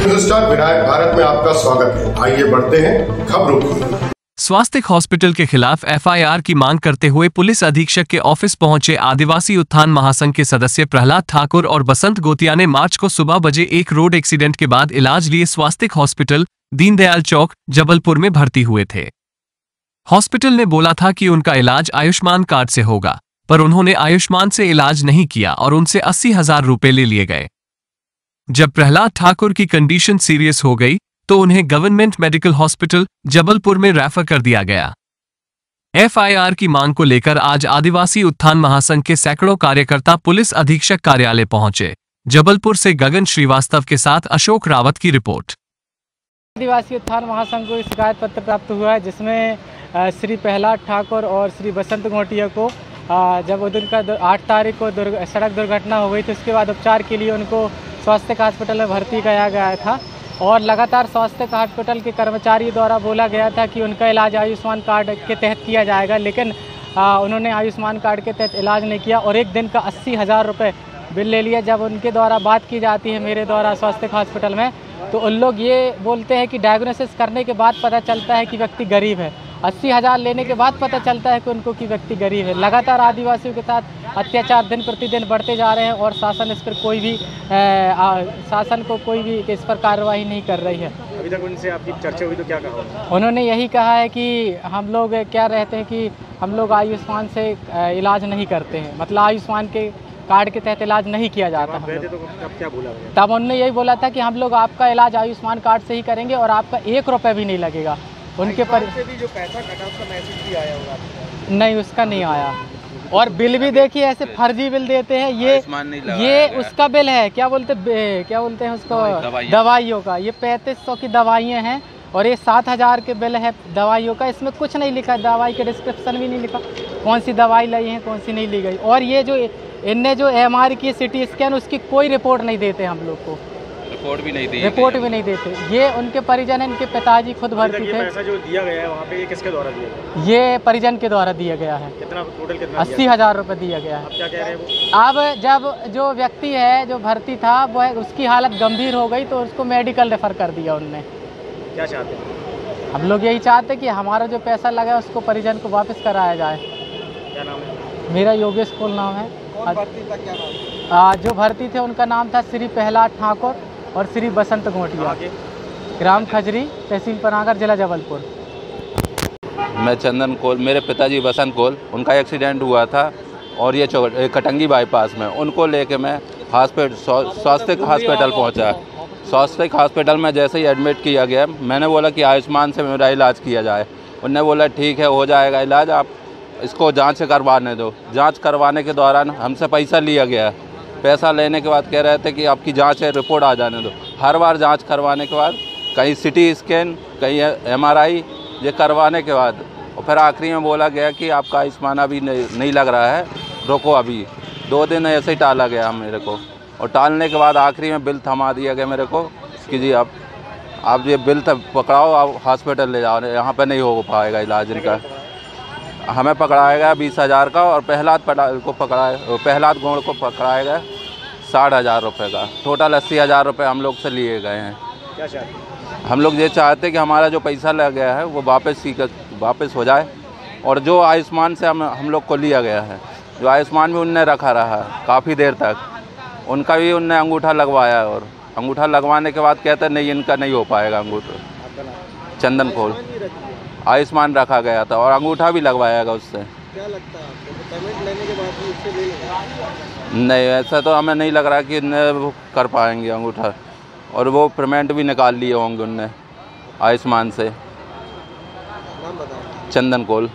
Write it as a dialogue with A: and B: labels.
A: हिंदुस्तान विनायक भारत में आपका स्वागत है। आइए बढ़ते हैं खबरों की।
B: स्वास्थ्य हॉस्पिटल के खिलाफ एफआईआर की मांग करते हुए पुलिस अधीक्षक के ऑफिस पहुंचे आदिवासी उत्थान महासंघ के सदस्य प्रहलाद ठाकुर और बसंत गोतिया ने मार्च को सुबह बजे एक रोड एक्सीडेंट के बाद इलाज लिए स्वास्थ्य हॉस्पिटल दीनदयाल चौक जबलपुर में भर्ती हुए थे। हॉस्पिटल ने बोला था कि उनका इलाज आयुष्मान कार्ड से होगा, पर उन्होंने आयुष्मान से इलाज नहीं किया और उनसे 80,000 रुपए ले लिए गए। जब प्रहलाद ठाकुर की कंडीशन सीरियस हो गई तो उन्हें गवर्नमेंट मेडिकल हॉस्पिटल जबलपुर में रेफर कर दिया गया। एफआईआर की मांग को लेकर आज आदिवासी उत्थान महासंघ के सैकड़ों कार्यकर्ता पुलिस अधीक्षक कार्यालय पहुंचे। जबलपुर से गगन श्रीवास्तव के साथ अशोक रावत की रिपोर्ट।
C: आदिवासी उत्थान महासंघ को शिकायत पत्र प्राप्त हुआ है, जिसमें श्री प्रहलाद ठाकुर और श्री बसंत गोटिया को जब उनका 8 तारीख को सड़क दुर्घटना हो गई थी, उसके बाद उपचार के लिए उनको स्वास्थ्य हॉस्पिटल में भर्ती किया गया था और लगातार स्वास्थ्य हॉस्पिटल के कर्मचारियों द्वारा बोला गया था कि उनका इलाज आयुष्मान कार्ड के तहत किया जाएगा, लेकिन उन्होंने आयुष्मान कार्ड के तहत इलाज नहीं किया और एक दिन का 80,000 रुपये बिल ले लिया। जब उनके द्वारा बात की जाती है मेरे द्वारा स्वास्थ्य हॉस्पिटल में, तो उन लोग ये बोलते हैं कि डायग्नोसिस करने के बाद पता चलता है कि व्यक्ति गरीब है। 80,000 लेने के बाद पता चलता है कि उनको कि व्यक्ति गरीब है। लगातार आदिवासियों के साथ अत्याचार दिन प्रतिदिन बढ़ते जा रहे हैं और शासन इस पर कोई भी इस पर कार्रवाई नहीं कर रही है।
D: अभी तक उनसे आपकी चर्चा हुई तो क्या कहा?
C: उन्होंने यही कहा है कि हम लोग क्या रहते हैं कि हम लोग आयुष्मान से इलाज नहीं करते हैं, मतलब आयुष्मान के कार्ड के तहत इलाज नहीं किया जाता।
D: तो क्या बोला?
C: तब उन्होंने यही बोला था कि हम लोग आपका इलाज आयुष्मान कार्ड से ही करेंगे और आपका 1 रुपये भी नहीं लगेगा। उनके पर
D: से भी जो पैसा कटा उसका मैसेज भी आया होगा?
C: नहीं, उसका नहीं आया। और बिल भी देखिए ऐसे फर्जी बिल देते हैं। ये उसका बिल है, क्या बोलते हैं उसको, दवाइयों का। ये 3500 की दवाइयाँ हैं और ये 7,000 के बिल है दवाइयों का। इसमें कुछ नहीं लिखा, दवाई के डिस्क्रिप्शन भी नहीं लिखा कौन सी दवाई ली है कौन सी नहीं ली गई। और ये जो इनने जो MR की CT स्कैन, उसकी कोई रिपोर्ट नहीं देते हम लोग को, रिपोर्ट भी नहीं देते। ये उनके परिजन हैं, इनके पिताजी खुद भर्ती थे।
D: पैसा जो दिया गया है वहाँ पे, ये किसके द्वारा दिया गया?
C: ये परिजन के द्वारा दिया गया है।
D: कितना टोटल कितना?
C: 80,000 रुपये दिया गया है।
D: अब क्या कह रहे हैं वो?
C: अब जब जो व्यक्ति है जो भर्ती था वो उसकी हालत गंभीर हो गई तो उसको मेडिकल रेफर कर दिया उनने।
D: क्या चाहते हैं?
C: हम लोग यही चाहते कि हमारा जो पैसा लगा उसको परिजन को वापस कराया जाए।
D: क्या नाम है?
C: मेरा योगेश कोल नाम है।
D: कौन भर्ती था, क्या नाम?
C: जो भर्ती थे उनका नाम था श्री प्रहलाद ठाकुर और श्री बसंत गोटिया, ग्राम खजरी, तहसील पनागर, जिला जबलपुर।
E: मैं चंदन कोल, मेरे पिताजी बसंत कोल, उनका एक्सीडेंट हुआ था और ये कटंगी बाईपास में, उनको लेके मैं स्वास्थ्य हॉस्पिटल पहुंचा। स्वास्थ्य हॉस्पिटल में जैसे ही एडमिट किया गया, मैंने बोला कि आयुष्मान से मेरा इलाज किया जाए। उन्होंने बोला ठीक है, हो जाएगा इलाज, आप इसको जांच करवाने दो। जांच करवाने के दौरान हमसे पैसा लिया गया। पैसा लेने के बाद कह रहे थे कि आपकी जांच है, रिपोर्ट आ जाने दो। हर बार जांच करवाने के बाद कहीं CT स्कैन, कहीं MRI, ये करवाने के बाद और फिर आखिरी में बोला गया कि आपका आयुष्मान अभी नहीं लग रहा है, रोको अभी। 2 दिन ऐसे ही टाला गया मेरे को, और टालने के बाद आखिरी में बिल थमा दिया गया मेरे को कि जी आप ये बिल पकड़ाओ, आप हॉस्पिटल ले जाओ, यहाँ पर नहीं हो पाएगा इलाज इनका। हमें पकड़ाया गया 20,000 का और प्रहलाद गोड़ को पकड़ाया गया 60,000 रुपये का। टोटल 80,000 रुपये हम लोग से लिए गए हैं।
D: क्या चाहते हैं?
E: हम लोग ये चाहते हैं कि हमारा जो पैसा लग गया है वो वापस हो जाए, और जो आयुष्मान से हम लोग को लिया गया है, जो आयुष्मान भी उनने रखा रहा काफ़ी देर तक, उनका भी उनने अंगूठा लगवाया और अंगूठा लगवाने के बाद कहते नहीं इनका नहीं हो पाएगा अंगूठा। चंदन कोल आयुष्मान रखा गया था और अंगूठा भी लगवाया गया उससे।
D: क्या लगता है आपको, पेमेंट लेने के बाद भी उससे ले लेंगे?
E: नहीं, ऐसा तो हमें नहीं लग रहा कि वो कर पाएंगे अंगूठा, और वो पेमेंट भी निकाल लिए होंगे उनने आयुष्मान से।
D: नाम बताओ।
E: चंदन कोल।